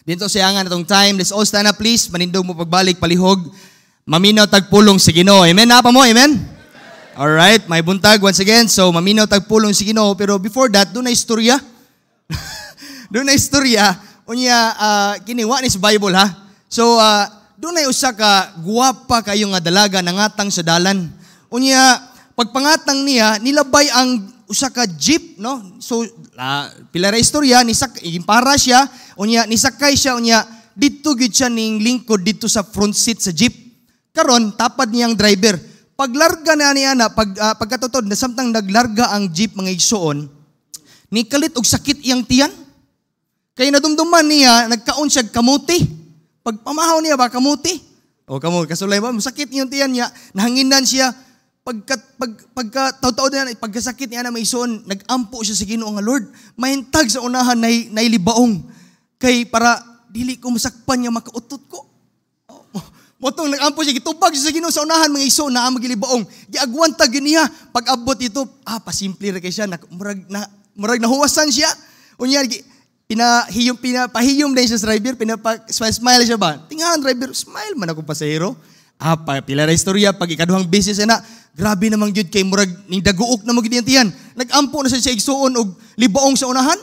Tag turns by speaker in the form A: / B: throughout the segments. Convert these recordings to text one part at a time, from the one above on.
A: Dito siyangan atong time. Let's all stand up please. Manindog mo pagbalik, palihog. Maminaw tagpulong si Ginoo. Amen na pa mo? Amen? Alright, may buntag once again. So, maminaw tagpulong si Ginoo. Pero before that, doon na istorya. Doon na istorya. Unya, kiniwa ni sa Bible ha. So, doon na usa ka guwapa kayo nga dalaga nangatang sa dalan. Unya, pagpangatang niya, nilabay ang usa ka jeep, no? So, pila ra istorya, para siya, unya, nisakay siya, unya, dito gid siya ning lingkod dito sa front seat sa jeep. Karon tapad niyang driver. Paglarga na niya na, pagkatotod na samtang naglarga ang jeep mga igsoon, ni kalit og sakit iyang tiyan. Kaya nadumduman niya, nagkaon siya kamuti. Pagpamahaw niya ba kamuti? O kamo, kasulay ba, masakit iyang tiyan niya, nahanginan siya. Pagkataw-taw na, pagkasakit niya na may igsoon, nagampo siya sa Ginoo nga Lord. Mahintag sa unahan na ilibaong. Kay para dili ko masakpan niya makautot ko. Motong nag-ampo siya, gitubag siya sa Ginoo sa unahan, mga iso, na magilibaong. Giagwanta niya, pag-abot ito, pasimple rin kay siya, murag nahuwasan siya. Unya, pinapahiyom din siya sa driver, pinapa-smile siya ba? Tingahan driver, smile man ako pasahero. Pila na istorya, pag ikaduhang business na, grabe namang yun kay murag, ning daguok na magdiyantiyan. Nag-ampo na siya sa igsuon og libaong sa unahan.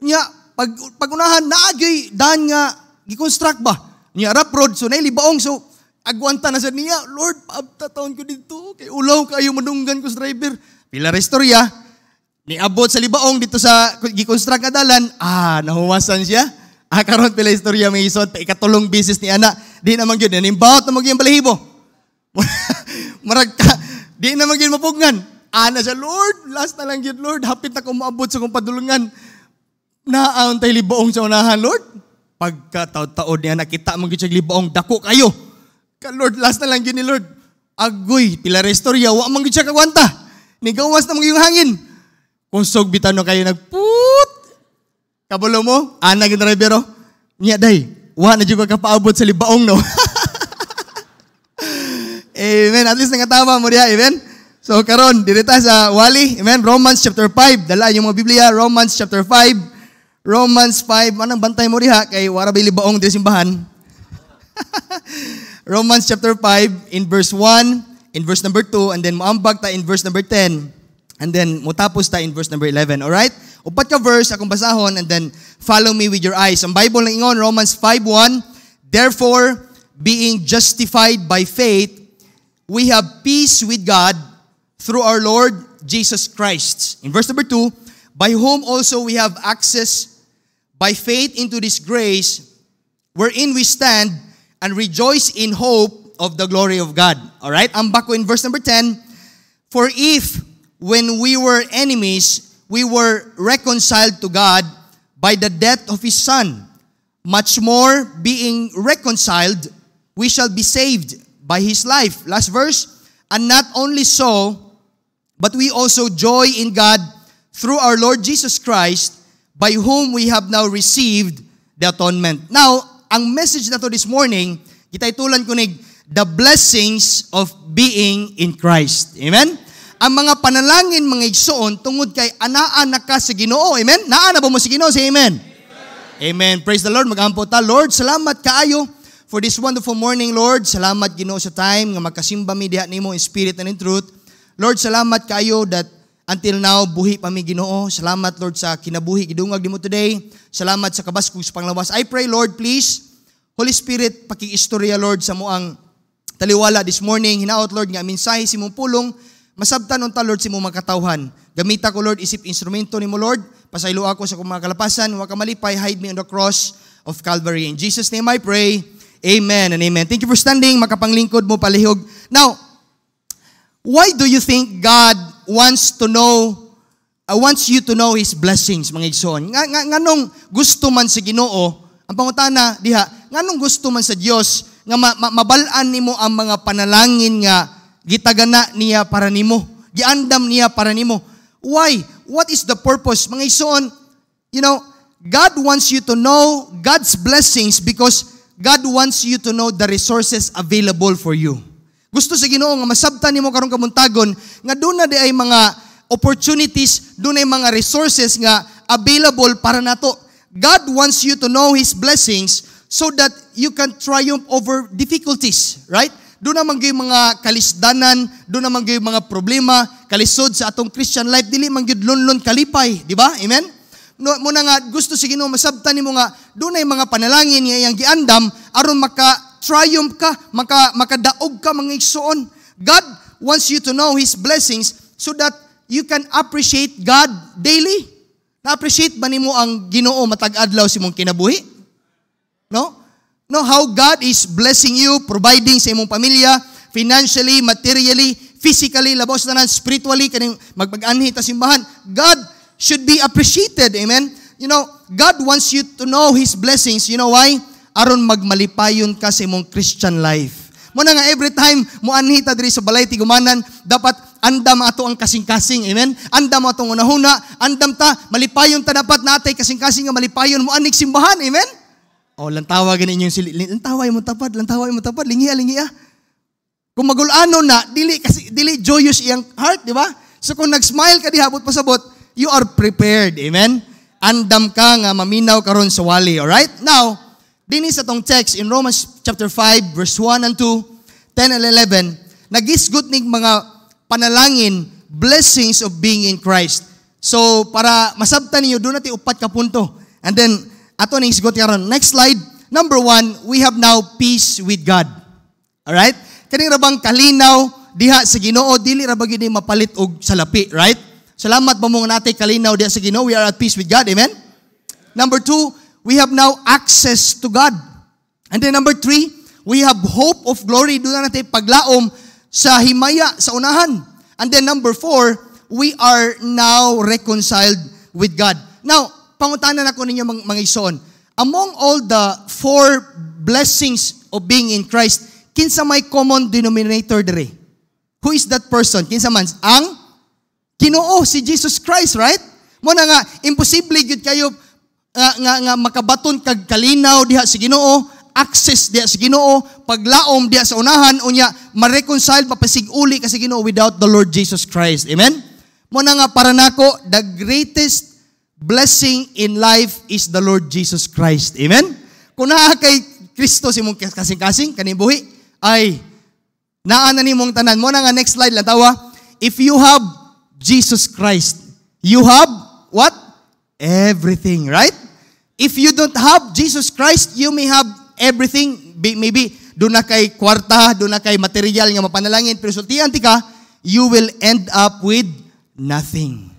A: Unya, pag unahan, naagay, daan nga, gikonstruct ba? Unya, rough road, so nailibaong, so, agwanta na sa niya, Lord, paabtataon ko dito, kay ulaw kayo madunggan ko sa driver. Pila restorya, niabot sa libaong dito sa gikonstruct na dalan, nahuwasan siya. Karon pila istorya may isod, ikatulong business ni ana, di naman yun, nanimbaot na magyang balahibo. Di naman yun mapugnan. Ana siya, Lord, last na lang yun, Lord, hapit na ko maabot sa kong padulungan. Naaon tayo libaong sa unahan, Lord. Pagkataod-taod niya, nakita mong yun siya libaong, dako kayo. Lord, last na lang yun ni Lord. Agoy, pila restorya, wa man siya kagwanta. Nigawas na mga yung hangin. Kusog bitano kayo nagput. Kabalo mo, ana yung drivero. Nya day, wa na juga kapaabot sa libaong no. Amen. At least nangatama mo diha, amen. So karon dirita sa wali, amen. Romans chapter 5. Dala yung mga Biblia, Romans chapter 5. Romans 5. Anong bantay mo diha kay wara bay libaong di simbahan. Romans chapter 5 in verse 1, in verse number 2, and then maambag ta in verse number 10, and then mutapos ta in verse number 11. Alright? Upat ka verse akong basahon, and then follow me with your eyes. Ang Bible lang ingon, Romans 5:1, therefore, being justified by faith, we have peace with God through our Lord Jesus Christ. In verse number 2, by whom also we have access by faith into this grace, wherein we stand and rejoice in hope of the glory of God. Alright? Ang bako in verse number 10, for if, when we were enemies, we were reconciled to God by the death of His Son, much more, being reconciled, we shall be saved by His life. Last verse, and not only so, but we also joy in God through our Lord Jesus Christ, by whom we have now received the atonement. Now, ang message na to this morning, gitaytulan ko nig, the blessings of being in Christ. Amen? Ang mga panalangin, mga igsoon, tungod kay anaan na ka sa Ginoo. Amen? Naan na ba mo si Ginoo? Say amen. Amen. Praise the Lord. Mag-ampo ta. Lord, salamat kaayo for this wonderful morning, Lord. Salamat Ginoo sa time nga magkasimba mi diha nimo in spirit and in truth. Lord, salamat kaayo that until now, buhi pa mi Ginoo. Salamat, Lord, sa kinabuhi, gidungag nimo today. Salamat sa kabaskog sa panglawas. I pray, Lord, please, Holy Spirit, pakiistorya, Lord, sa moang taliwala this morning. Hinaot, Lord, nga mensahe si mong pulong. Masabtan unta, Lord, si mong makatawhan. Gamita ko, Lord, isip instrumento nimo, Lord. Pasaylo ako sa kong mga kalapasan. Huwag ka malipay, hide me on the cross of Calvary. In Jesus' name I pray. Amen and amen. Thank you for standing. Makapanglingkod mo, palihog. Now, why do you think God wants you to know His blessings, mga igsoon? Nganong gusto man sa Ginoo, ang pangutana diha, nganong gusto man sa Dios nga mabalaan nimo ang mga panalangin nga gitagana niya para nimo, giandam niya para nimo? Why? What is the purpose? Mga igsoon, God wants you to know God's blessings because God wants you to know the resources available for you. Gusto sa Ginoo nga masabtan nimo karong kamuntagon nga doon na di ay mga opportunities, doon ay mga resources nga available para nato. God wants you to know His blessings so that you can triumph over difficulties, right? Doon naman yung mga kalisdanan, doon naman yung mga problema, kalisod sa atong Christian life, dili man gyud lunlon kalipay, di ba? Amen? No, muna nga, gusto si Ginoo masabtan nimo nga, doon ay mga panalangin niya yang giandam, aron maka-triumph ka, makadaog ka mga igsoon. God wants you to know His blessings so that you can appreciate God daily. Na-appreciate ba nimo ang Ginoo matag adlaw si mong kinabuhi? No? No, how God is blessing you, providing sa imong pamilya, financially, materially, physically, labos na spiritually, kaning magpag-anhi ta simbahan. God should be appreciated. Amen? You know, God wants you to know His blessings. You know why? Aron magmalipayon ka sa imong Christian life. Muna nga every time mo anhi ta diri sa balay tigumanan, dapat andam ato ang kasing-kasing. Amen? Andam atong unahuna, andam ta, malipayon ta dapat natay kasing-kasing nga malipayon mo anig simbahan. Amen? Oh, lantawa ganin yung sili. Lantaway mo tapad, lingi-lingi. Kung magulano na, dili joyous iyang heart, di ba? So kung nag-smile ka dihabot pasabot, you are prepared. Amen? Andam ka nga maminaw karon sa wali. Alright? Now, dinhi sa tong text in Romans chapter 5, verse 1 and 2, 10 and 11, nagisgot ning mga panalangin, blessings of being in Christ. So, para masabtan niyo, doon natin upat ka punto. And then, ato ning isgot karon. Next slide. Number 1, we have now peace with God. Alright? Kaning rabang kalinaw, diha sa Ginoo, dili ra ba gyud mapalit og salapi, right? Salamat ba mo nga natay kalinaw diha sa Ginoo, we are at peace with God. Amen? Number 2, we have now access to God. And then number 3, we have hope of glory. Doon na natin paglaom sa himaya, sa unahan. And then number 4, we are now reconciled with God. Now, pangutanan ako ninyo mga igsoon. Among all the 4 blessings of being in Christ, kinsa may common denominator dire? Who is that person? Kinsa man? Ang Ginoo, si Jesus Christ, right? Muna nga, imposible gyud kayo nga makabaton kag kalinaw diha sa Ginoo, access diha sa Ginoo, paglaom diha sa unahan, unya ma-reconcile, mapasig-uli ka sa Ginoo without the Lord Jesus Christ. Amen? Muna nga, para nako, the greatest blessing in life is the Lord Jesus Christ. Amen? Kung naa kay Kristo si mong kasing-kasing, kanibuhi, ay, naa na ni mong tanan. Muna nga, next slide lang tawa. If you have Jesus Christ, you have what? Everything, right? If you don't have Jesus Christ, you may have everything. Maybe, doon na kay kwarta, doon na kay material nga mapanalangin, pero sultihan ti ka, you will end up with nothing.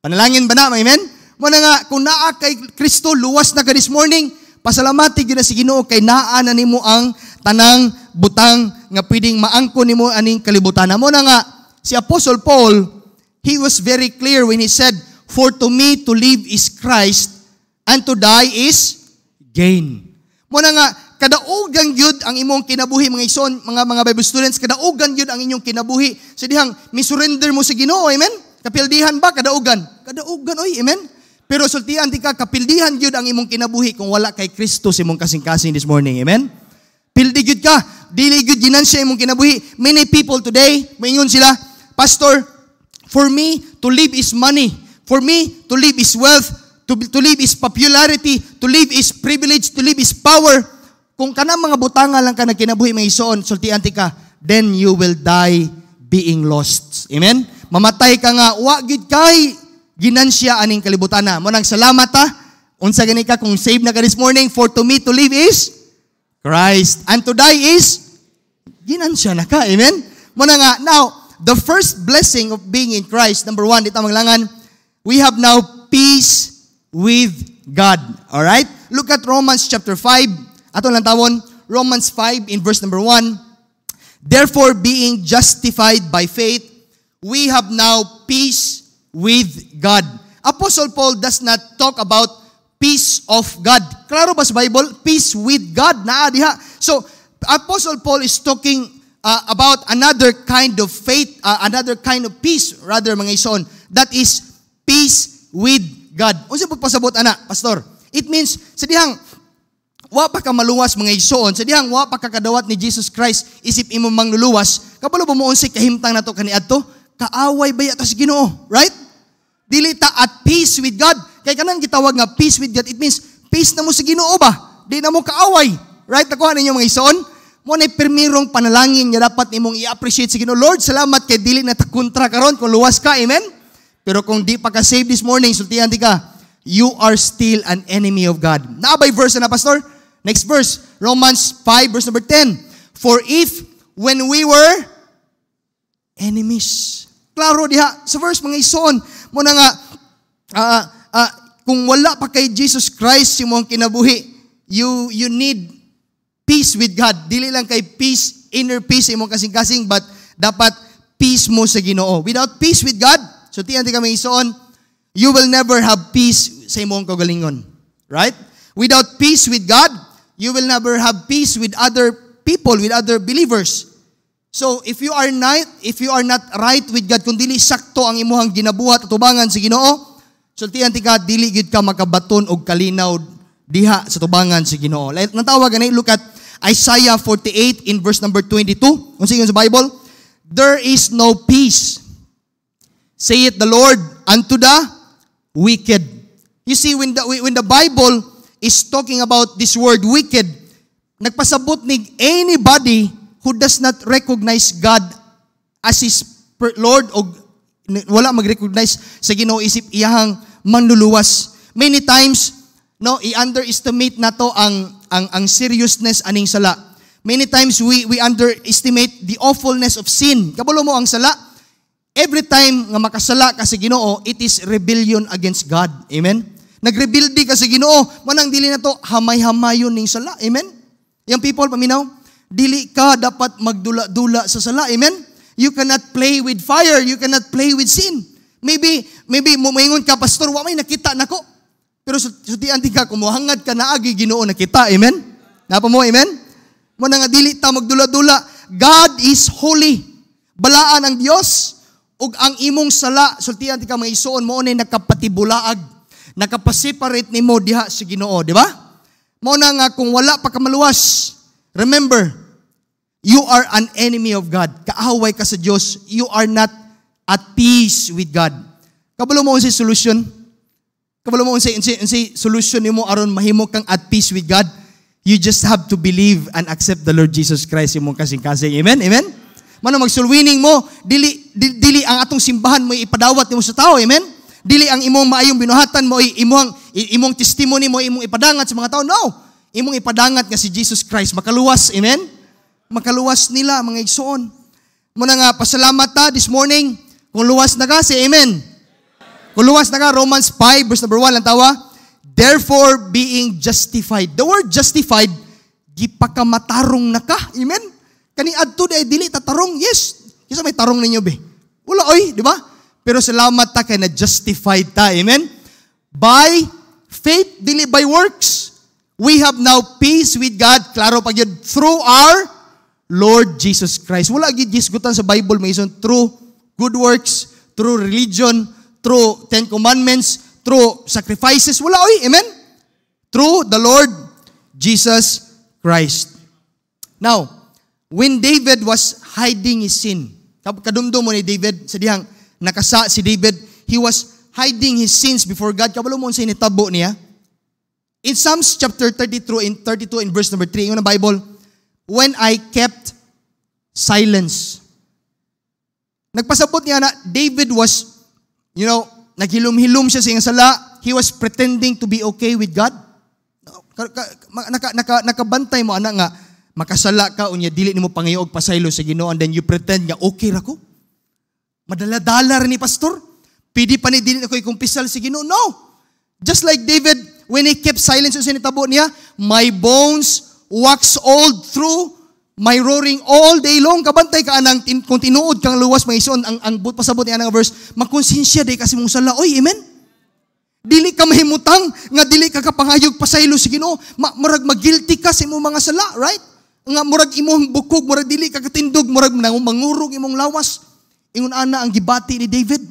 A: Panalangin ba na? Amen? Muna nga, kung naa kay Kristo, luwas na ka this morning, pasalamati yun na si Ginoo kay naa na nimo ang tanang butang nga pwedeng maangko nimo aning kalibutan. Muna nga, si Apostle Paul, he was very clear when he said, "For to me to live is Christ, and to die is gain." Muna nga, kadaugan gyud ang imong kinabuhi, mga ison, mga Bible students, kadaugan gyud ang inyong kinabuhi. So dihang, misurrender mo sa Ginoo, amen? Kapildihan ba? Kadaugan. Kadaugan, oy, amen? Pero sultihan di ka, kapildihan gyud ang imong kinabuhi kung wala kay Kristo si imong kasing-kasing this morning, amen? Pildi gyud ka, dili gyud ginansya imong kinabuhi. Many people today, maingon sila, Pastor, for me to live is money. For me to live is wealth. To live is popularity. To live is privilege. To live is power. Kung kanang mga butanga lang ka na kinabuhi may isuon, sultihan ti ka, then you will die being lost. Amen? Mamatay ka nga, wagid kay ginansya aning kalibutan na. Munang salamat ha. Unsa gani ka kung save na ka this morning, for to me to live is Christ. And to die is ginansya na ka. Amen? Muna nga, now, the first blessing of being in Christ, number 1, dito maglangan, we have now peace with God. Alright? Look at Romans chapter 5. Ato lang tawon, Romans 5 in verse number 1. Therefore, being justified by faith, we have now peace with God. Apostle Paul does not talk about peace of God. Klaro ba sa Bible? Peace with God. Naa diha. So, Apostle Paul is talking about another kind of faith, another kind of peace, rather mga ison. That is peace with God. Unsa pagpasabot ana, pastor? It means sa dihang wa pa ka maluwas mga ison, sa dihang wa pa ka kadawat ni Jesus Christ isip imo mangluluwas, kabalo ba mo unsay kahimtang nato kaniadto? Kaaway ba yata sa Ginoo, right? Dili ta at peace with God. Kay kanang gitawag nga peace with God, it means peace na mo sa Ginoo ba? Di na mo kaaway. Right? Nakuha ninyo mga ison? Mo na permirong panalangin nga dapat nimong i-appreciate sa Ginoo. Lord, salamat kay dili na ta kontra karon kung luwas ka. Amen? Pero kung di pa ka save this morning, sultihan di ka, you are still an enemy of God. Naabay verse na, Pastor? Next verse, Romans 5 verse number 10. For if when we were enemies. Klaro diha sa verse mga ison mo na nga kung wala pa kay Jesus Christ imong kinabuhi, you need peace with God. Dili lang kay peace, inner peace imong kasing-kasing, but dapat peace mo sa Ginoo. Without peace with God, so tiyan ka mga ison, you will never have peace sa imong kaugalingon. Right? Without peace with God, you will never have peace with other people, with other believers. So if you are not right with God, kung dili sakto ang imuhang ginabuhat at tubangan sa Ginoo, sultihan ti ka dili gid ka makabaton og kalinaw diha sa tubangan sa Ginoo. Like natawag ani, look at Isaiah 48 in verse number 22. Unsa sa Bible? There is no peace, saith the Lord, unto the wicked. You see, when the Bible is talking about this word wicked, nagpasabot ni anybody who does not recognize God as His Lord o wala mag-recognize sa Ginoo isip iyahang manluluwas. Many times, no, i-underestimate nato ang seriousness aning sala. Many times we underestimate the awfulness of sin. Kabalo mo ang sala, every time nga makasala ka sa Ginoo, it is rebellion against God. Amen? Nagrebelde ka sa Ginoo, manang dili na to hamay-hamayon ning sala. Amen? Yung people, paminaw, dili ka dapat magdula-dula sa sala. Amen? You cannot play with fire. You cannot play with sin. Maybe maingon ka, Pastor, wa may nakita nako. Pero sutian ti ka, kumuhangad ka na agi Ginoo nakita. Amen? Napa mo, amen? Mo nga dili ta magdula-dula. God is holy. Balaan ang Dios ug ang imong sala, sultian ti ka mga isuon mo nay nakapatibulaag. Nakapaseparate nimo diha sa Ginoo, di ba? Mo na nga kung wala pa ka maluwas, remember, you are an enemy of God. Kaaway ka sa Diyos. You are not at peace with God. Kabalo mo unsay solution? Kabalo mo unsay solution nimo aron mahimo kang at peace with God? You just have to believe and accept the Lord Jesus Christ imong kasing-kasing. Amen? Amen? Mano magsulwining mo, dili ang atong simbahan mo ipadawat nimo sa tao. Amen? Dili ang imong maayong binuhatan mo imong testimony mo imong ipadangat sa mga tao. No. Imong ipadangat nga si Jesus Christ makaluwas. Amen? Makaluwas nila mga igsoon. Muna nga pasalamat ta this morning kung luwas na ka, say amen. Kung luwas na ka, Romans 5 verse number 1 lang tawa. Therefore being justified. The word justified, gipakamatarong na ka. Amen? Kani adto day dili ta tarong. Yes. Kisa may tarong ninyo be. Wala oy, di ba? Pero salamat ta kay na justified ta. Amen? By faith, dili by works. We have now peace with God, klaro pag yun, through our Lord Jesus Christ. Wala gid gisgutan sa Bible may ison through good works, through religion, through 10 commandments, through sacrifices. Wala oy, amen? Through the Lord Jesus Christ. Now, when David was hiding his sin, kadumdum mo ni David, sa dihang nakasa si David, he was hiding his sins before God. Kabalo mo unsay nitabo niya? In Psalms chapter 32 in verse number 3, yung Bible, when I kept silence. Nagpasabot niya na David was, naghilom-hilom siya sa iyang sala. He was pretending to be okay with God. Nakabantay mo, anak nga, makasala ka, unya dili nimo pangayo og pasaylo sa Ginoo, and then you pretend nga okay ra ko. Madala-dala ni pastor. Pidi pa ni dili na ko ikumpisal sa Ginoo. No. Just like David, when he kept silence, yung sinitabo niya, my bones wax old through my roaring all day long. Kabantay ka anang kung tinuod kang luwas may ison ang pasabot niya ng verse, makonsensya day kasi mong sala. Oy, amen? Dili ka mahimutang nga dili ka kapangayog pasaylo sa Ginoo. Murag magguilty ka sa imong mga sala, right? Nga murag imong bukog, murag dili ka katindog, murag mangurog imong lawas. Ingon ana ang gibati ni David.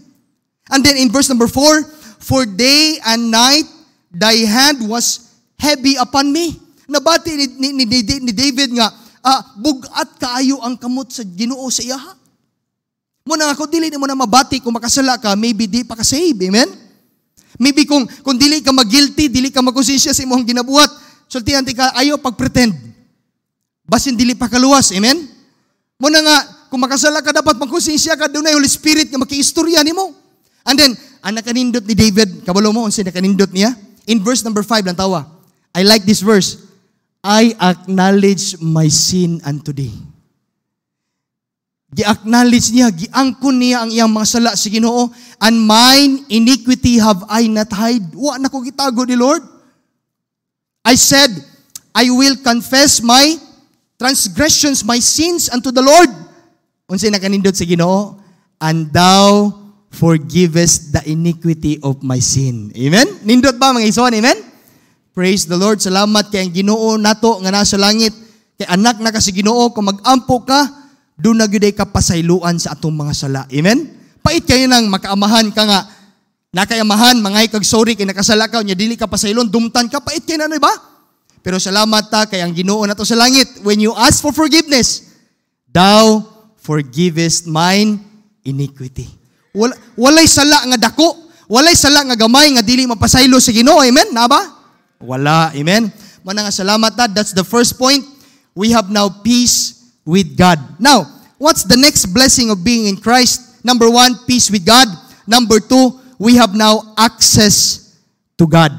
A: And then in verse number 4, for day and night thy hand was heavy upon me. Nabati ni David nga, bugat kaayo ang kamot sa Ginoo sa iyaha. Muna ako dili mo na mabati kung makasala ka, maybe di pa ka save. Amen? Maybe kung dili ka mag-guilty, dili ka magkonsensya sa imong ginabuhat, sultihan ka, ayaw pag-pretend. Basin dili pa kaluwas. Amen? Muna nga, kung makasala ka, dapat magkonsensya ka, doon na Holy Spirit nga makiistorya nimo. And then, ang nakanindot ni David, kabalo mo, unsay nakanindot niya? In verse number 5 lang tawa. I like this verse. I acknowledge my sin unto thee. Gi-acknowledge niya, giangkon niya ang iyang mga sala sa Ginoo, and mine iniquity have I not hide. Wa na ko gitago ni Lord. I said, I will confess my transgressions, my sins unto the Lord. Unsay nakanindot sa Ginoo? And thou forgivest the iniquity of my sin. Amen? Nindot ba mga igsoon? Amen? Praise the Lord. Salamat kay ang Ginoo nato nga nasa langit. Kay anak na ka sa Ginoo, kung mag-ampo ka, doon na gyud ka pasayloan sa atong mga sala. Amen? Pait kayo nang makaamahan ka nga, nakaamahan, mangay kag sorry kay nakasala ka, nya dili ka pasaylon, dumtan ka, pait kayo na, ba? Pero salamat ta kay ang Ginoo nato sa langit. When you ask for forgiveness, thou forgivest mine iniquity. Walay sala nga dako, walay sala nga gamay nga dili mapasaylo sa Ginoo. Amen? Na ba? Wala. Amen? Mana nga salamat ta. That's the first point. We have now peace with God. Now, what's the next blessing of being in Christ? Number 1, peace with God. Number 2, we have now access to God.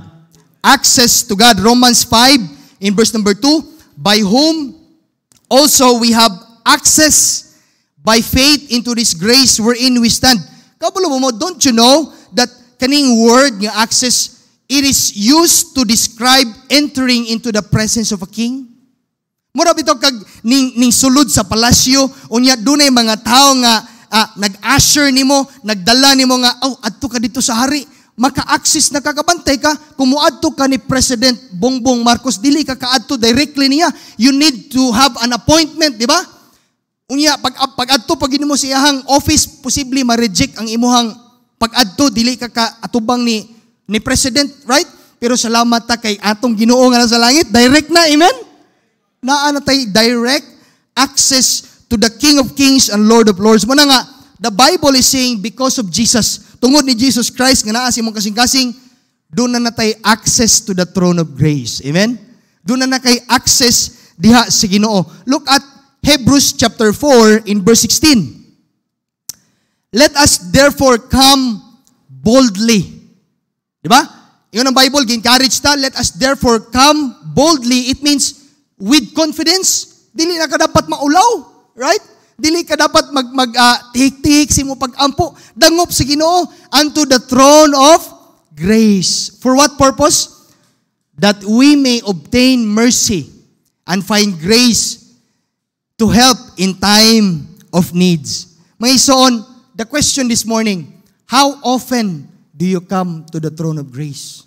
A: Access to God. Romans 5, in verse number 2, by whom also we have access by faith into this grace wherein we stand. Kabulo mo, don't you know that kaning word nga access, it is used to describe entering into the presence of a king? Mura bitaw kag ning sulod sa palasyo, unya dunay mga tao nga nag-usher nimo, nagdala nimo nga, adto ka dito sa hari, maka-access na kakabantay ka, kumuadto ka ni President Bongbong Marcos, dili ka kaadto directly niya. You need to have an appointment, di ba? Unya pag-adto pag mo sa iyang office, posible ma-reject ang imuhang pag-adto, dili ka kaatubang ni President, right? Pero salamat ta kay atong Ginoo nga nasa langit, direct na, amen? Naa na tay direct access to the King of Kings and Lord of Lords. Muna nga, the Bible is saying because of Jesus, tungod ni Jesus Christ nga naa sa imong kasing-kasing, doon na natay access to the throne of grace. Amen? Doon na kay access diha sa Ginoo. Look at Hebrews chapter 4 in verse 16. Let us therefore come boldly. Diba? Yun ang Bible, encourage ta. Let us therefore come boldly. It means with confidence. Dili na ka dapat maulaw. Right? Dili ka dapat tihik-tihik si mo pag-ampo. Dangop sa Ginoo unto the throne of grace. For what purpose? That we may obtain mercy and find grace to help in time of needs. Mga isoon, the question this morning, how often do you come to the throne of grace?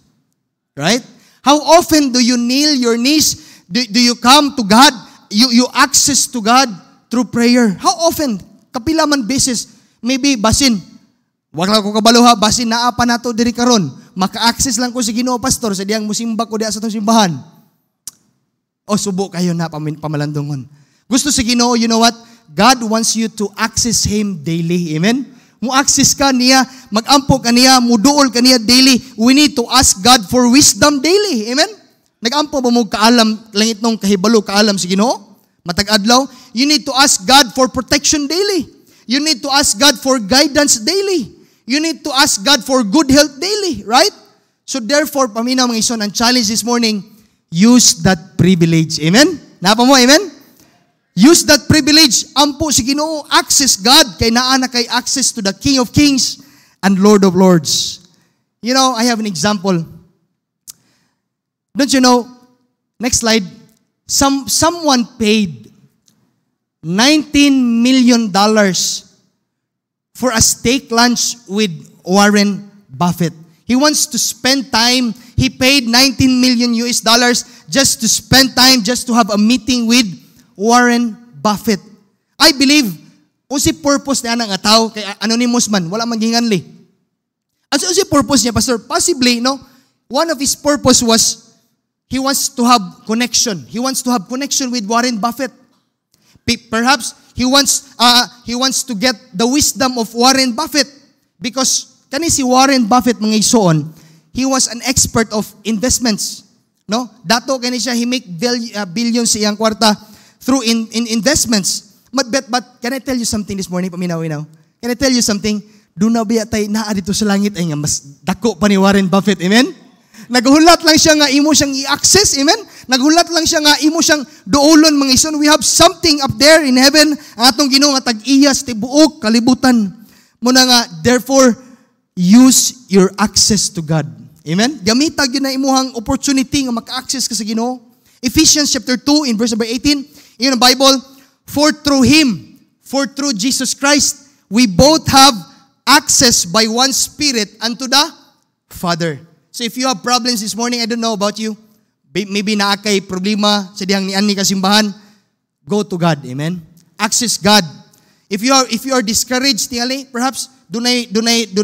A: Right? How often do you kneel your knees? Do you come to God? You access to God through prayer. How often? Kapila man beses. Maybe basin. Wag lang ko kabaluha, basin naa pa nato diri karon. Maka-access lang ko si Ginoo pastor sa diyang musimba ko diha sa tong simbahan. O subo kayo na pamalandungon. Gusto si Ginoo, you know what? God wants you to access Him daily. Amen? Mu-access ka niya, mag-ampo ka niya, muduol ka niya daily. We need to ask God for wisdom daily. Amen? Nag-ampo ba mo kaalam, langit nung kahibalo, kaalam si Ginoo? Matag-adlaw? You need to ask God for protection daily. You need to ask God for guidance daily. You need to ask God for good health daily. Right? So therefore, paminaw mga ison, ang challenge this morning, use that privilege. Amen? Napa mo, amen? Use that privilege. Ampo si Ginoo, access God, kay naa na kay access to the King of Kings and Lord of Lords. You know, I have an example. Don't you know, next slide, someone paid $19 million for a steak lunch with Warren Buffett. He wants to spend time. He paid $19 million just to spend time, just to have a meeting with Warren Buffett. I believe, unsi purpose niya nga tao, kay anonymous man, wala man ginganli. Unsi purpose niya, Pastor? Possibly, no? One of his purpose was, he wants to have connection. He wants to have connection with Warren Buffett. Perhaps, he wants to get the wisdom of Warren Buffett. Because, kani si Warren Buffett, mga isuon, he was an expert of investments. No? Dato kani siya, he make billions sa iyang kwarta through in investments. But can I tell you something this morning, paminaw-inaw? Can I tell you something? Doon na biya tayo naa dito sa langit, ay nga, mas dako pa ni Warren Buffett, amen? Naghulat lang siya nga imo siyang i-access, amen? Naghulat lang siya nga imo siyang doolon, mga ison. We have something up there in heaven, ang atong Ginoo nga tag-iyas, tibuok, kalibutan. Muna nga, therefore, use your access to God. Amen? Gamitag yun na imuhang opportunity nga maka-access ka sa Ginoo. Ephesians chapter 2 in verse number 18, in the Bible, for through Jesus Christ, we both have access by one Spirit unto the Father. So if you have problems this morning, I don't know about you, maybe naakay problema sa dihang ni kasimbahan, go to God, amen? Access God. If you are discouraged, tingali, perhaps dunay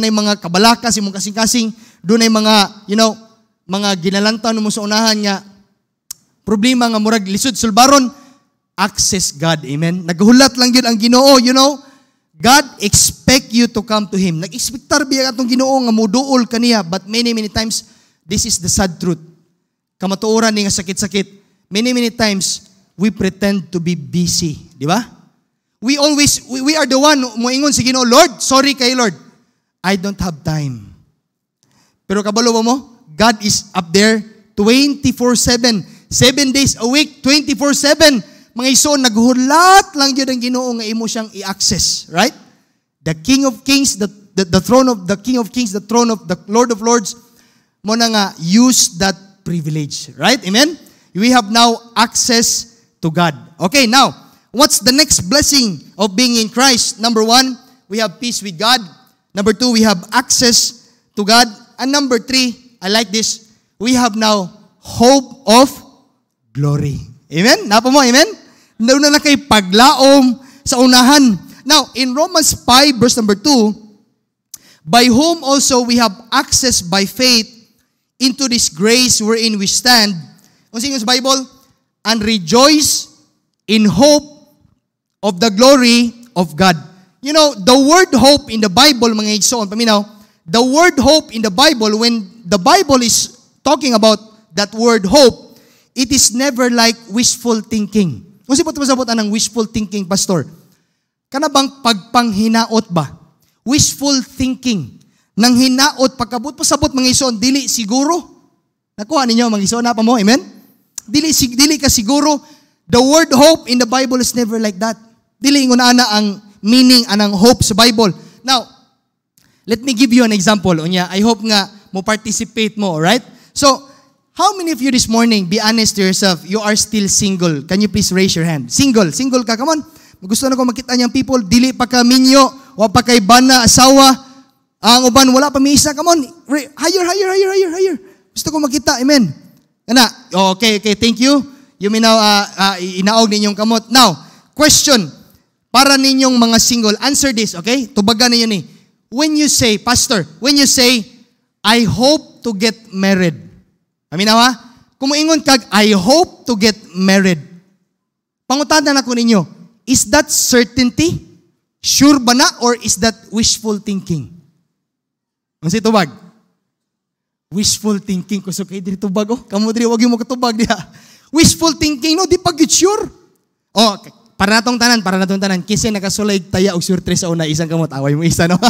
A: mga kabalaka si mong kasing-kasing, dunay mga, mga ginalantaw mo sa unahan nga problema nga murag lisod sulbaron, access God, amen? Naghulat lang yun ang Ginoo, God expect you to come to Him. Nag-expectar biya atong Ginoo nga muduol kaniya, but many times, this is the sad truth. Kamatuoran ni nga sakit-sakit. Many times, we pretend to be busy. Di ba? We are the one, moingon si Ginoo, Lord, sorry kay Lord, I don't have time. Pero kabalo mo, God is up there 24/7, 7 days a week, 24/7. Mga ison, naghulat lang yun ang Ginoo nga imo siyang i-access. Right? The King of Kings, the throne of the King of Kings, the throne of the Lord of Lords, mo na nga use that privilege. Right? Amen? We have now access to God. Okay, now, what's the next blessing of being in Christ? Number 1, we have peace with God. Number 2, we have access to God. And number 3, I like this, we have now hope of glory. Amen? Napa mo, amen? Doon na kay paglaom sa unahan. Now, in Romans 5, verse number 2, by whom also we have access by faith into this grace wherein we stand. Kung sino sa Bible, and rejoice in hope of the glory of God. The word hope in the Bible, mga igsoon, paminaw, the word hope in the Bible, when the Bible is talking about that word hope, it is never like wishful thinking. Kung sipot-pasabot anang wishful thinking, pastor, kana bang pagpanghinaot ba? Wishful thinking. Nang hinaot, pagkabot pasabot mga ison, dili siguro. Nakuha ninyo mga ison, napa mo, amen? Dili ka siguro. The word hope in the Bible is never like that. Dili ingon ana ang meaning anang hope sa Bible. Now, let me give you an example. Unya, I hope nga mo participate mo, alright? So, how many of you this morning, be honest to yourself, you are still single? Can you please raise your hand? Single ka, come on. Gusto na ko makita niyang people, dili pa ka minyo, wa pa kay bana, asawa, ang uban, wala pa may isa, come on. Higher. Gusto ko makita, amen. Okay, thank you. You may now, inaog ninyong kamot. Now, question, para ninyong mga single, answer this, okay? Tubagan ninyo ni. When you say, pastor, I hope to get married. Aminawa, kung moingon kag, I hope to get married. Pangutanan ako ninyo, is that certainty? Sure ba na? Or is that wishful thinking? Ang si tubag? Wishful thinking. Kusok kayo dito tubag, Kamu diri, wag yung makatubag diha. Wishful thinking, no? Di pag sure. Para natong tanan. Kasi nakasulay taya og surtre sa una, isang kamot. Away mo isa, no?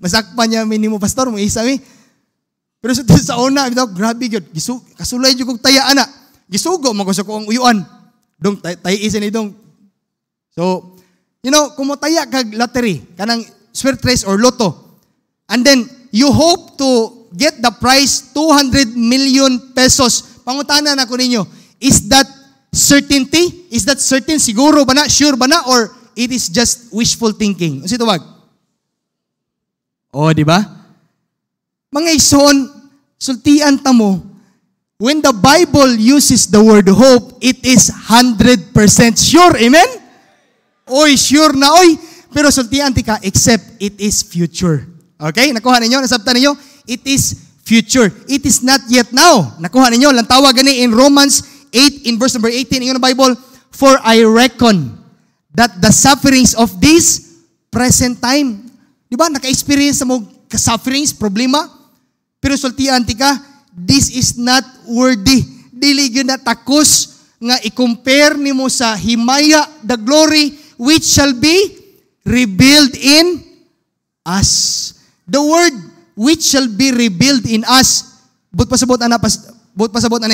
A: Masakpan niya, minimo pastor, mo isa, Pero sa una, grabe yun. Kasulay yun kong taya, ana. Gisugo, magkusa ko ang uyuan. Dong, tayo isa ni dong. So, kung mo taya kag lottery, kanang swertres or lotto, and then, you hope to get the price 200 million pesos. Pangutanan ako ninyo, is that certainty? Is that certain? Siguro ba na? Sure ba na? Or it is just wishful thinking? Ano si tawag? Di ba? Mga ison, sultian ta mo, when the Bible uses the word hope, it is 100% sure. Amen? Sure na, Pero sultian ti ka, except it is future. Okay? Nakuha ninyo? Nasabtan ninyo? It is future. It is not yet now. Nakuha ninyo? Lantawa gani in Romans 8, in verse number 18, in the Bible, for I reckon that the sufferings of this present time, di ba? Naka-experience mo ka-sufferings, problema, Pero sultian ti ka, this is not worthy. Dili gyud na takos nga i-compare nimo sa himaya, the glory which shall be revealed in us. The word which shall be revealed in us, but pasabot ana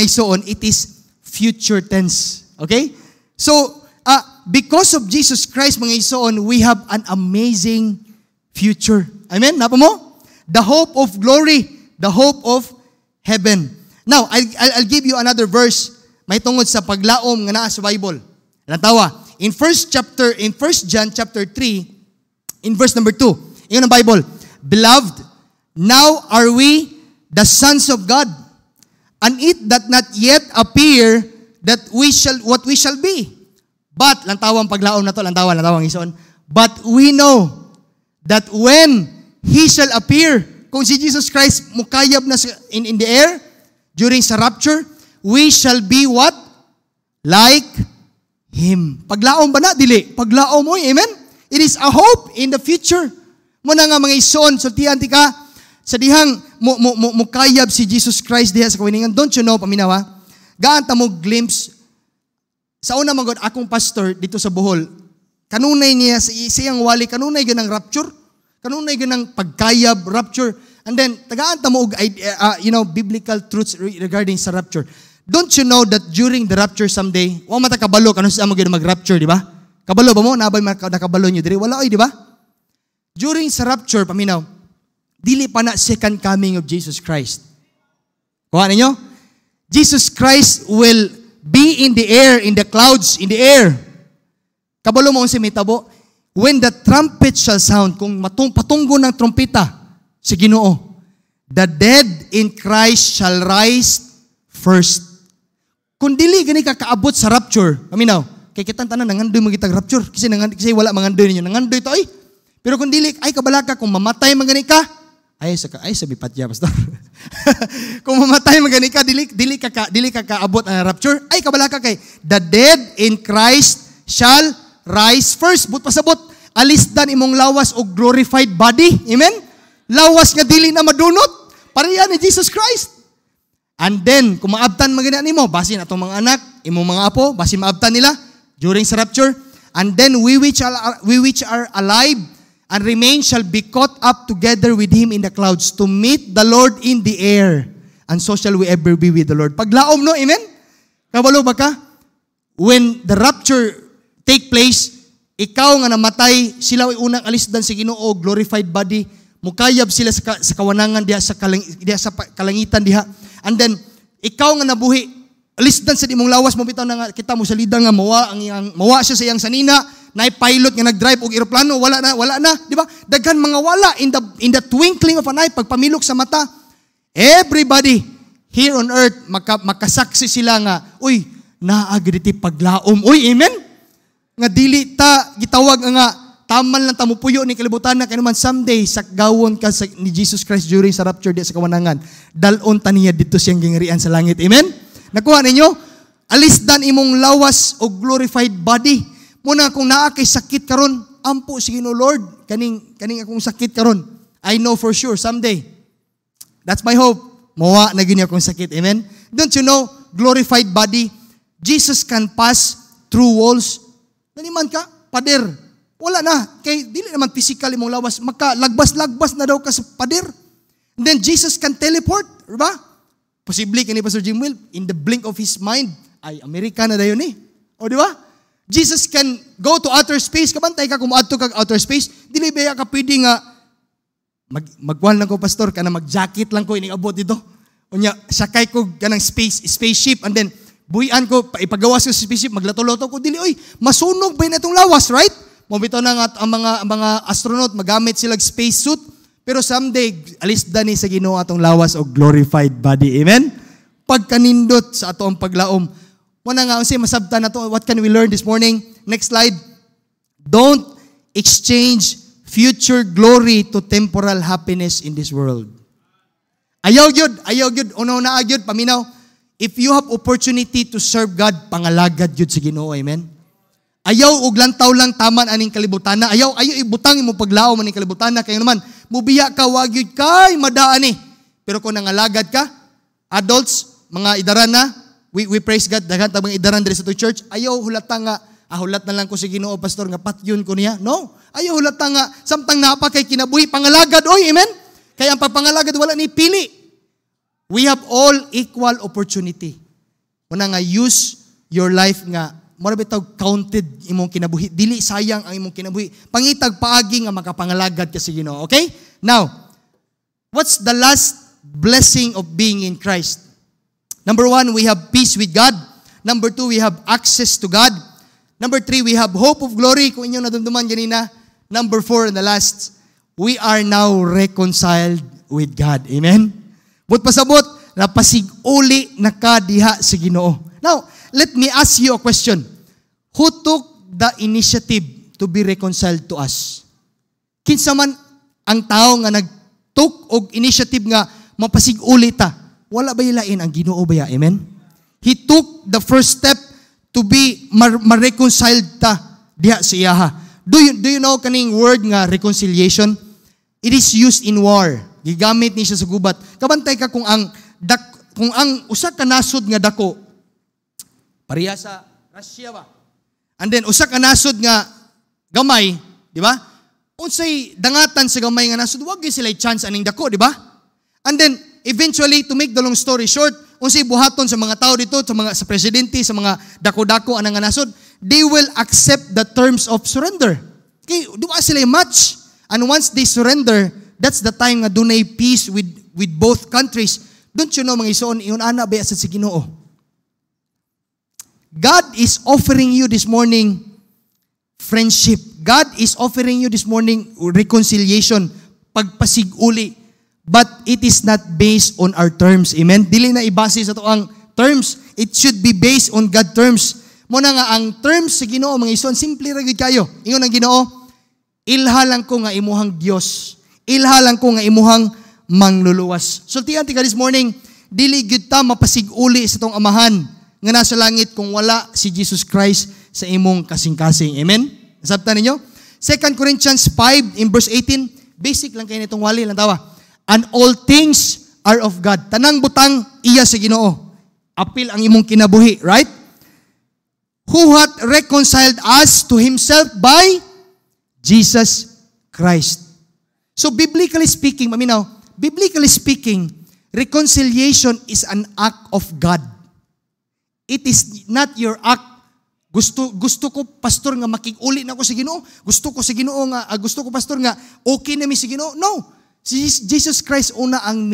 A: isuon, it is future tense. Okay? So, because of Jesus Christ, mga isuon, we have an amazing future. Amen? Napa mo? The hope of glory, the hope of heaven. Now, I'll give you another verse may tungod sa paglaom nga naa sa Bible. Lantawa, in 1 John chapter 3, in verse number 2, iyon ang Bible, Beloved, now are we the sons of God, and it that not yet appear that what we shall be. But, lantawang paglaom na to, lantawang ison. But we know that when He shall appear, kung si Jesus Christ mukayab na in the air, during sa rapture, we shall be what? Like Him. Paglaom ba na? Dili. Paglaom mo, amen? It is a hope in the future. Muna nga mga ison, sultihan ti ka, sa dihang mukayab si Jesus Christ diha sa kawiningan. Don't you know, paminawa? Gaan ta mo glimpse. Sa una magod, akong pastor dito sa Bohol, kanunay niya, siyang wali, kanunay ganang rapture. Kanunay ganang pagkayab, rapture. And then, tagaan ta mo biblical truths regarding sa rapture. Don't you know that during the rapture someday, wa mata kabalo kanun sa mo gyud mag-rapture, di ba? Kabalo ba mo? Nabay nakabalo nyo diri? Wala oy, di ba? During sa rapture, paminaw, dili pa na second coming of Jesus Christ. Kuha ninyo? Jesus Christ will be in the air, in the clouds, in the air. Kabalo mo si mitabo, when the trumpet shall sound, kung patunggo ng trompeta sa Ginoo, the dead in Christ shall rise first. Kung dili gani ka kaabot sa rapture, paminaw, kay kitang tanan nangandoy magitag rapture kasi wala mangandoy ninyo, nangandoy to ay. Pero kung dili ay kabalaka, kung mamatay magani ka, ay sabi patya pastor. Kung mamatay magani ka, dili ka kaabot ang rapture, ay kabalaka kay the dead in Christ shall rise first. But pasabot, alisdan imong lawas og glorified body. Amen? Lawas nga dili na madunot. Pareha ni Jesus Christ. And then, kung maabtan magana nimo, basin atong mga anak, imong mga apo, basin maabtan nila during sa rapture. And then we which are alive and remain shall be caught up together with Him in the clouds to meet the Lord in the air. And so shall we ever be with the Lord. Paglaom, no? Amen? Kabalo ba ka? When the rapture take place, ikaw nga namatay, sila ay unang alisdan sa Ginoo, glorified body, mukayab sila sa kawanangan diha sa kalangitan diha. And then, ikaw nga nabuhi, alisdan sa dimong lawas mo, bitaw na nga, kita mo sa lidang nga mawa siya sa iyang sanina, na pilot nga nag-drive og eroplano, wala na, di ba? Daghan mga wala in the twinkling of an eye, pagpamilok sa mata. Everybody here on earth, makasaksi sila nga, uy, naagri ti paglaom. Uy, amen? Nga dili ta, gitawag nga, taman lang tamupuyo ni kalibutan na, kaya naman someday, sakgawon ka ni Jesus Christ during sa rapture di sa kawanangan, dalon taniya dito siyang gingirian sa langit. Amen? Nakuha ninyo? Alisdan imong lawas o glorified body. Muna kung naa kay sakit karon, ampo sige no Lord, kaning akong sakit karon. I know for sure someday. That's my hope. Mawa na gini akong sakit. Amen? Don't you know, glorified body, Jesus can pass through walls. Naniman ka? Pader. Wala na. Kay dili naman physical imong lawas. Lagbas-lagbas na daw ka sa pader. And then Jesus can teleport. Diba? Posible kini Pastor Jim Will, in the blink of his mind, ay Amerika na dayon eh. O di ba? Jesus can go to outer space. Kabantay ka kung maadto kag outer space. Dili ba ka pwede nga magkuhan lang ko pastor kana mag-jacket lang ko iniabot dito. Unya sakay ko kanang spaceship and then buhian ko ipagawas ko sa spaceship maglato-loto ko dili oy masunog ba natong lawas, right? Mobito na nga ang mga astronaut magamit sila space suit pero someday alisdan ni sa Ginoo atong lawas og glorified body. Amen? Pagkanindot sa ato ang paglaom. Muna nga unsay masabtan nato, what can we learn this morning? Next slide. Don't exchange future glory to temporal happiness in this world. Ayaw gyud, una gyud paminaw. If you have opportunity to serve God, pangalagad gyud sa Ginoo. Amen? Ayaw og lantaw lang taman aning kalibutana. Ayaw ibutang mo paglaom aning kalibutana kay naman mubiya ka wa gyud kay madaan ni. Pero kung nangalagad ka, adults, mga idaran na, we praise God, daghan ta mga idaran diri sa to church, ayaw hulata nga, hulat na lang ko si Ginoo, pastor, nga patyon ko niya. No, ayaw hulata nga, samtang napa kay kinabuhi, pangalagad, oy, amen? Kaya ang pagpangalagad, wala ni pili. We have all equal opportunity. Muna nga, use your life nga, mura bitaw counted imong kinabuhi. Dili sayang ang imong kinabuhi. Pangitag paagi nga makapangalagad ka sa Ginoo. Okay? Now, what's the last blessing of being in Christ? Number 1, we have peace with God. Number 2, we have access to God. Number 3, we have hope of glory. Kung inyong nadumduman ganina. Number 4, and the last, we are now reconciled with God. Amen? But pasabot, napasig-uli na ka diha sa Ginoo. Now, let me ask you a question. Who took the initiative to be reconciled to us? Kinsa man ang tao nga nag-took og initiative nga mapasig-uli ta? Wala ba ilain ang Ginoo ba ya? Amen? He took the first step to be ma-reconciled ta diha sa iyaha. Do you know kaning word nga reconciliation? It is used in war. Gigamit ni siya sa gubat. Kabantay ka kung ang usa ka nasod nga dako pareha sa Russia ba? And then usa ka nasod nga gamay, di ba? Unsay dangatan sa gamay nga nasod, wag gyud sila chance aning dako, di ba? And then eventually, to make the long story short, unsay buhaton sa mga tao dito, sa presidente, sa mga dako-dako anang nga nasod, they will accept the terms of surrender. Okay, duwa sila match. And once they surrender, that's the time nga dunay peace with both countries. Don't you know mga isuon, iyon ana ba sa Ginoo? God is offering you this morning friendship. God is offering you this morning reconciliation, pagpasig-uli. But it is not based on our terms. Amen? Dili na ibase sa to ang terms. It should be based on God terms. Muna nga ang terms sa Ginoo mga ison, simple ra gyud kayo. Ingon ang Ginoo, ilhalang ko nga imuhang Dios. Ilhalang ko nga imuhang mangluluwas. Sultihan ti ka this morning, dili gyud ta mapasig-uli sa tong amahan nga nasa langit kung wala si Jesus Christ sa imong kasing-kasing. Amen? Nasabtan ninyo? 2 Corinthians 5 in verse 18, basic lang kayo nitong wali lang tawa. And all things are of God. Tanang butang iya sa Ginoo. Apil ang imong kinabuhi, right? Who hath reconciled us to Himself by Jesus Christ. So biblically speaking, reconciliation is an act of God. It is not your act. Gusto ko pastor nga makig-uli na ko sa Ginoo. Gusto ko pastor nga okay na mi sa Ginoo. No. Si Jesus Christ una ang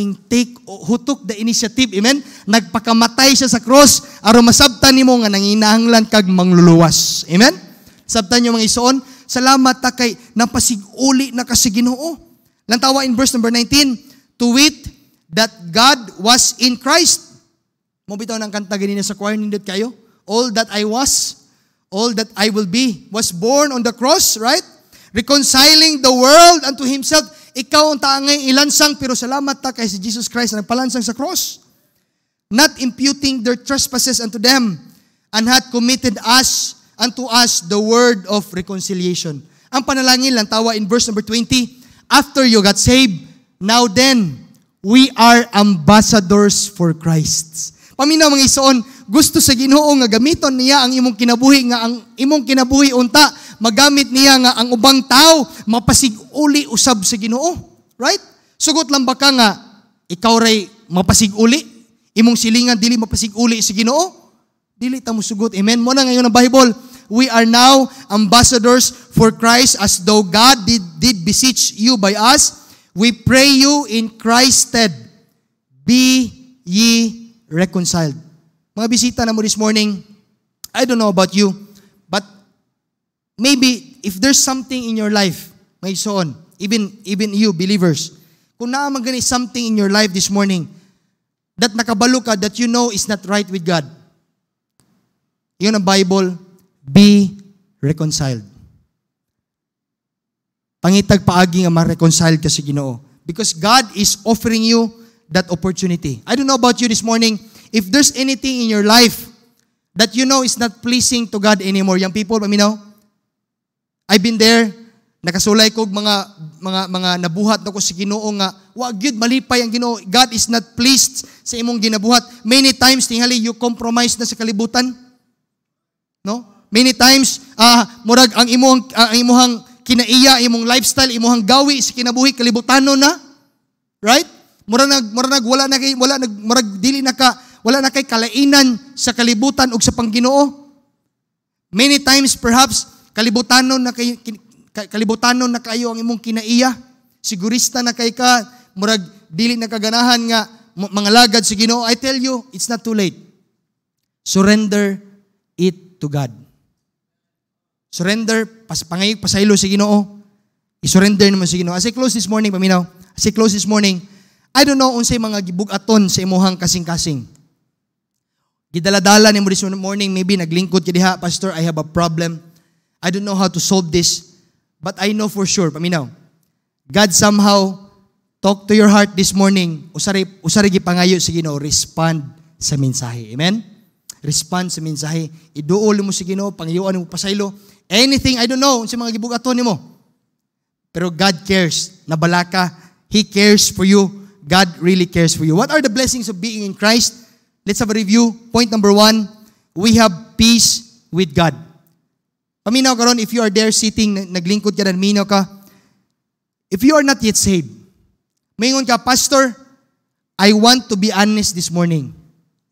A: who took the initiative. Amen. Nagpakamatay siya sa cross aron masabtan nimo nga nanginahanglan kag mangluluwas. Amen. Sabtan niyo mga isuon, salamat ta kay napasig-uli na ka sa Ginoo. Lantawa in verse number 19, to wit that God was in Christ. Mo bitaw ng kanta ganina sa choir nindot kayo. All that I was, all that I will be, was born on the cross, right? Reconciling the world unto Himself. Ikaw ang taangay ilansang, pero salamat ta kay si Jesus Christ na nagpalansang sa cross. Not imputing their trespasses unto them, and hath committed unto us the word of reconciliation. Ang panalangin lang tawa in verse number 20, after you got saved, now then, we are ambassadors for Christ. Paminaw mga isuon, gusto sa Ginoo nga gamiton niya ang imong kinabuhi nga ang imong kinabuhi unta magamit niya nga ang ubang tao mapasig-uli usab sa Ginoo. Right? Sugot lang ba ka nga ikaw ray mapasig-uli? Imong silingan dili mapasig-uli sa Ginoo? Dili ta mo sugot. Amen. Mo na ngayon ang Bible, we are now ambassadors for Christ, as though God did beseech you by us. We pray you in Christ's stead, be ye reconciled. Mga bisita na mo this morning, I don't know about you, but maybe if there's something in your life, may so on, even you believers, kung naman gani something in your life this morning that nakabalo ka, that you know is not right with God, yun ang Bible, be reconciled. Pangitag paagi nga ma-reconcile ka sa Ginoo. Because God is offering you that opportunity. I don't know about you this morning, if there's anything in your life that you know is not pleasing to God anymore, young people, let me know. I've been there. Nakasulay kog mga nabuhat nako si Ginoo nga wa gyud malipay ang Ginoo. God is not pleased sa imong ginabuhat. Many times tingali you compromise na sa kalibutan. No? Many times murag ang imong kinaiya, imong lifestyle, imong gawi sa kinabuhi kalibutanon na. Right? Murag wala na kay kalainan sa kalibutan ug sa pangginoo. Many times perhaps kalibutanon na kayo ang imong kinaiya. Sigurista na kay ka, murag dili na kaganahan nga mga lagad sa Ginoo. I tell you, it's not too late. Surrender it to God. Surrender, pasaylo sa Ginoo. I-surrender naman sa Ginoo. As I close this morning, paminaw, I don't know unsay mga gibugaton sa imuhang kasing-kasing. Gidaladala ni mo this morning, maybe naglingkod ka diha, Pastor, I have a problem. I don't know how to solve this. But I know for sure, paminaw, God somehow talk to your heart this morning. Usari gipangayo sa Ginoo, respond sa mensahe. Amen? Respond sa mensahe. Iduol mo sa Ginoo, pangayuan mo pasaylo. Anything, I don't know, unsay mga gibugaton nimo. Pero God cares. Nabalaka, He cares for you. God really cares for you. What are the blessings of being in Christ? Let's have a review. Point number 1, we have peace with God. Paminaw karon, if you are there sitting, naglingkod ka na, minaw ka. If you are not yet saved, maingon ka, Pastor, I want to be honest this morning.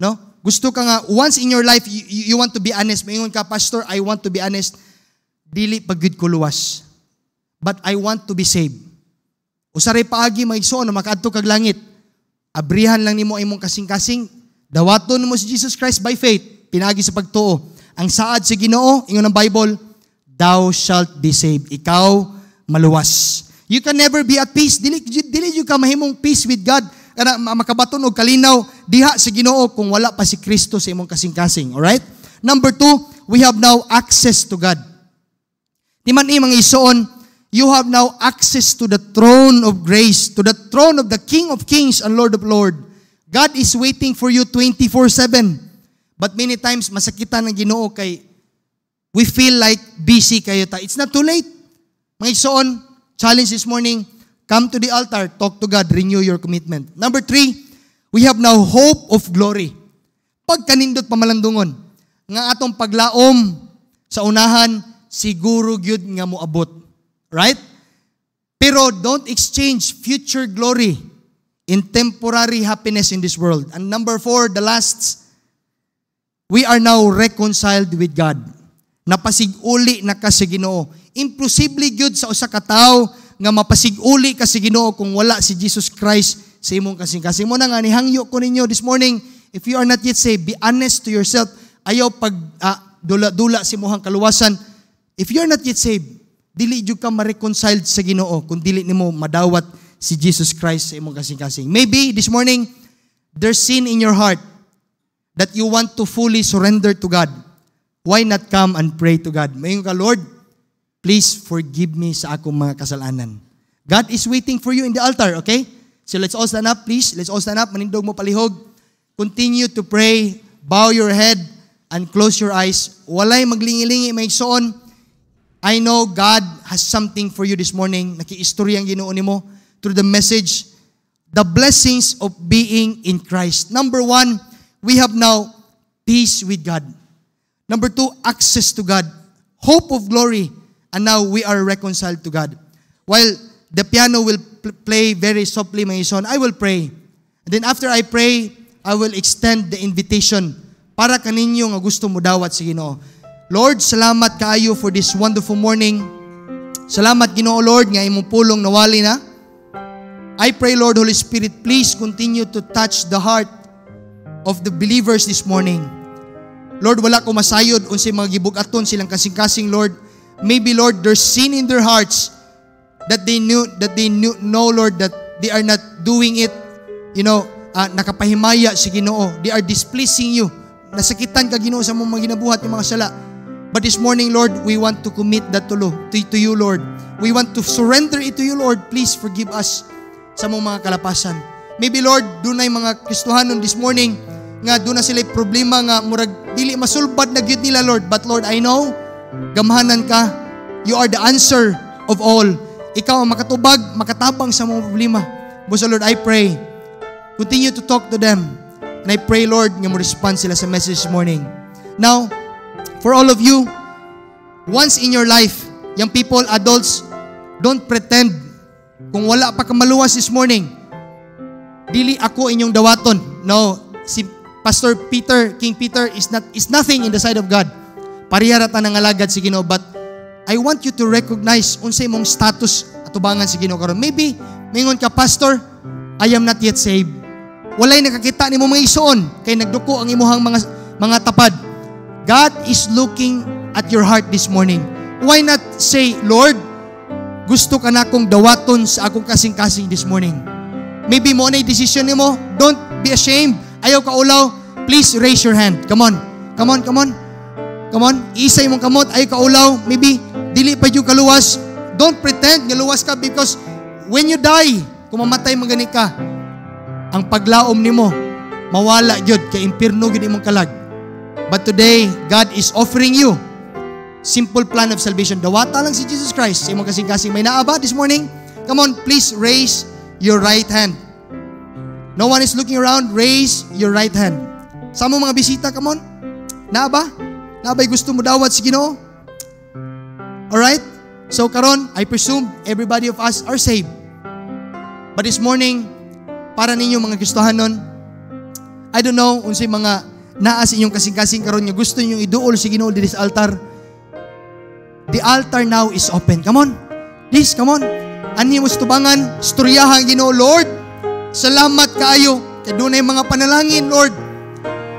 A: No? Gusto ka nga, once in your life, you want to be honest. Maingon ka, Pastor, I want to be honest. Dili pagid ko luwas. But I want to be saved. Usaray paagi maigsoon na makaadto kag langit. Abrihan lang nimo imong kasing-kasing. Dawaton mo si Jesus Christ by faith. Pinagi sa pagtuo. Ang saad sa Ginoo, ingon ang Bible, thou shalt be saved. Ikaw maluwas. You can never be at peace. Dili you ka mahimong peace with God. Kana makabaton og kalinaw diha sa Ginoo kung wala pa si Kristo sa imong kasing-kasing. Alright? Number 2, we have now access to God. Timan mga isuon, you have now access to the throne of grace, to the throne of the King of Kings and Lord of Lords. God is waiting for you 24/7. But many times, masakitan ng Ginoo kay we feel like busy kayo ta. It's not too late. Mga isuon, challenge this morning, come to the altar, talk to God, renew your commitment. Number 3, we have now hope of glory. Pagkanindot pamalandungon, nga atong paglaom sa unahan, siguro gyud nga moabot. Right? Pero don't exchange future glory in temporary happiness in this world. And number 4, the last, we are now reconciled with God. Napasig-uli na ka sa Ginoo. Imposible gyud sa usa ka tawo nga mapasig-uli ka sa Ginoo kung wala si Jesus Christ sa imong kasing-kasing. Mo na nga nihangyo ko ninyo this morning, if you are not yet saved, be honest to yourself. Ayaw pag dula-dula si imong kaluwasan. If you are not yet saved, dili jud ka ma-reconciled sa Ginoo kung dili nimo madawat si Jesus Christ sa imong kasing-kasing. Maybe this morning there's sin in your heart that you want to fully surrender to God. Why not come and pray to God? Mayon ka, Lord, please forgive me sa akong mga kasalanan. God is waiting for you in the altar, okay? So let's all stand up, please. Let's all stand up. Manindog mo palihog. Continue to pray. Bow your head and close your eyes. Walay maglingi-lingi, may soon. I know God has something for you this morning. Nakiistorya ang Ginoo nimo through the message, the blessings of being in Christ. Number 1, we have now peace with God. Number 2, access to God, hope of glory, and now we are reconciled to God. While the piano will play very softly, my son, I will pray. And then after I pray, I will extend the invitation para kaninyo nga gusto mo dawat sa Ginoo. Lord, salamat kaayo for this wonderful morning. Salamat Ginoo Lord nga imong pulong nawali na. I pray Lord Holy Spirit, please continue to touch the heart of the believers this morning. Lord, wala ko masayod unsay mga gibugaton silang kasing-kasing Lord. Maybe Lord, there's sin in their hearts that they know Lord that they are not doing it, nakapahimaya si Ginoo. They are displeasing you. Nasakitan ka Ginoo sa mga ginabuhat ng mga sala. But this morning, Lord, we want to commit that to you, Lord. We want to surrender it to you, Lord. Please forgive us sa mga kalapasan. Maybe, Lord, doon ay mga Kristohanon this morning nga doon na sila problema nga murag dili masulbad na gyud nila, Lord. But Lord, I know gamhanan ka. You are the answer of all. Ikaw ang makatubag, makatabang sa mga problema. But so Lord, I pray, continue to talk to them. And I pray, Lord, nga mo respond sila sa message this morning. Now, for all of you, once in your life, young people, adults, don't pretend. Kung wala pa ka maluwas this morning, dili ako inyong dawaton. No, si Pastor Peter, King Peter is nothing in the sight of God. Parihara ta nang alagad si Ginoo, but I want you to recognize unsay mong status atubangan si Ginoo karon. Maybe mingon ka, Pastor, I am not yet saved. Walay nakakita nimo mga isuon kay nagduko ang imuhang mga tapad. God is looking at your heart this morning. Why not say, Lord, gusto ka na akong dawaton sa akong kasing-kasing this morning. Maybe mo na yung decision nimo. Don't be ashamed. Ayaw ka ulaw. Please raise your hand. Come on. Come on, come on. Come on. Isay mong kamot. Ayaw ka ulaw. Maybe dili pa yung kaluwas. Don't pretend nga luwas ka because when you die, kung mamatay magani ka, ang paglaom nimo mawala gyud kay impierno gyud imong kalag. But today, God is offering you simple plan of salvation. Dawata lang si Jesus Christ. Sa imong kasing-kasing may naaba this morning. Come on, please raise your right hand. No one is looking around. Raise your right hand. Sa mga bisita, come on. Naaba? Naaba'y gusto mo dawat si Ginoo? Alright? So karon, I presume everybody of us are saved. But this morning, para ninyo mga Kristohanon, I don't know unsay mga naa sa inyong kasing-kasing karon nga gusto niyo iduol si Ginoo diri sa altar. The altar now is open. Come on. Please, come on. Ani mo tubangan, istoryahan Ginoo, Lord, salamat kaayo kay dunay mga panalangin, Lord,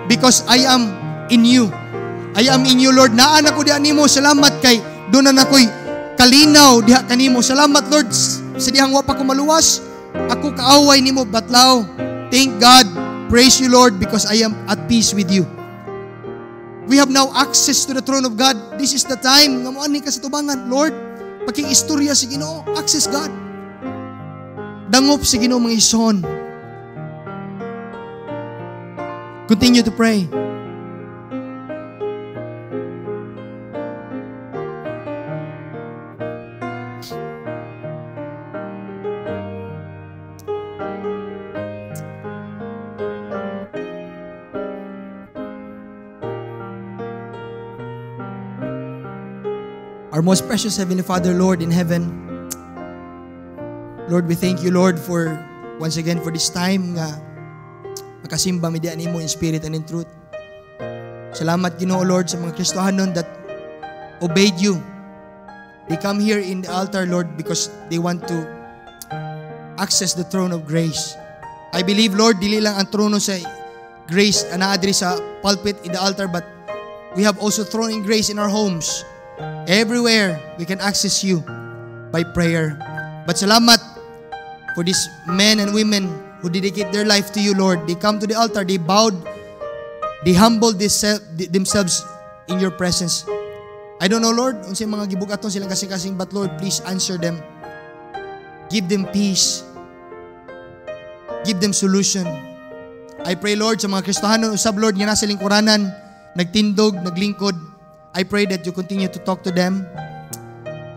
A: because I am in you. I am in you, Lord. Naa na ko di animo, salamat kay doon na nakoy kalinaw diha kanimo. Salamat, Lord, sa dihang wa pa ko maluwas. Ako kaaway nimo batlaw. Thank God. Praise you, Lord, because I am at peace with you. We have now access to the throne of God. This is the time nga moani ka sa tubangan, Lord. Paking-istorya si Ginoo. Access God. Dangop si Ginoo mga ison. Continue to pray. Our most precious Heavenly Father, Lord in heaven, Lord, we thank you, Lord, for once again for this time nga makasimba mi diyan nimo in spirit and in truth. Salamat Ginoo, Lord, sa mga Kristohanon that obeyed you. They come here in the altar, Lord, because they want to access the throne of grace. I believe, Lord, dili lang ang trono sa grace anaa diri sa pulpit in the altar, but we have also throne in grace in our homes. Everywhere we can access you by prayer. But salamat for these men and women who dedicate their life to you, Lord. They come to the altar, they bowed, they humbled themselves in your presence. I don't know, Lord, unsay mga gibugaton silang kasing-kasing, but Lord, please answer them. Give them peace. Give them solution. I pray, Lord, sa mga Kristohanon usab, Lord, nga nasa lingkuranan, nagtindog, naglingkod, I pray that you continue to talk to them.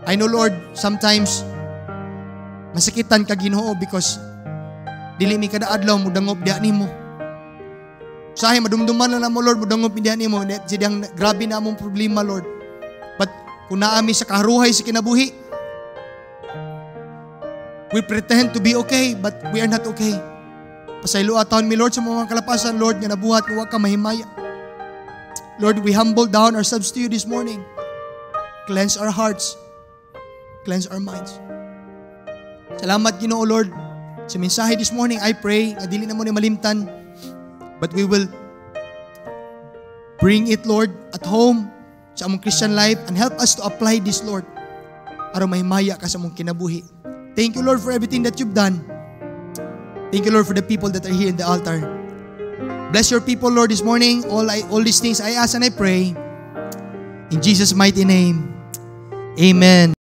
A: I know, Lord, sometimes masakitan ka Ginoo because dili mi kada adlaw mo dangop diha nimo. Sahay madumduman na mo, Lord, mo dangop diha nimo. Diyang grabe na among problema, Lord. But kung naami sa kaharuhay sa kinabuhi, we pretend to be okay, but we are not okay. Pasaylo atawon mi, Lord, sa mga kalapasan, Lord, nga nabuhat nga wa ka mahimaya. Lord, we humble down ourselves to you this morning. Cleanse our hearts. Cleanse our minds. Salamat Ginoo, Lord. Sa mensahe this morning, I pray na dili na mo ni malimtan, but we will bring it, Lord, at home sa among Christian life and help us to apply this, Lord, aron mahimaya ka sa among kinabuhi. Thank you, Lord, for everything that you've done. Thank you, Lord, for the people that are here in the altar. Bless your people, Lord, this morning. All these things I ask and I pray. In Jesus' mighty name, amen.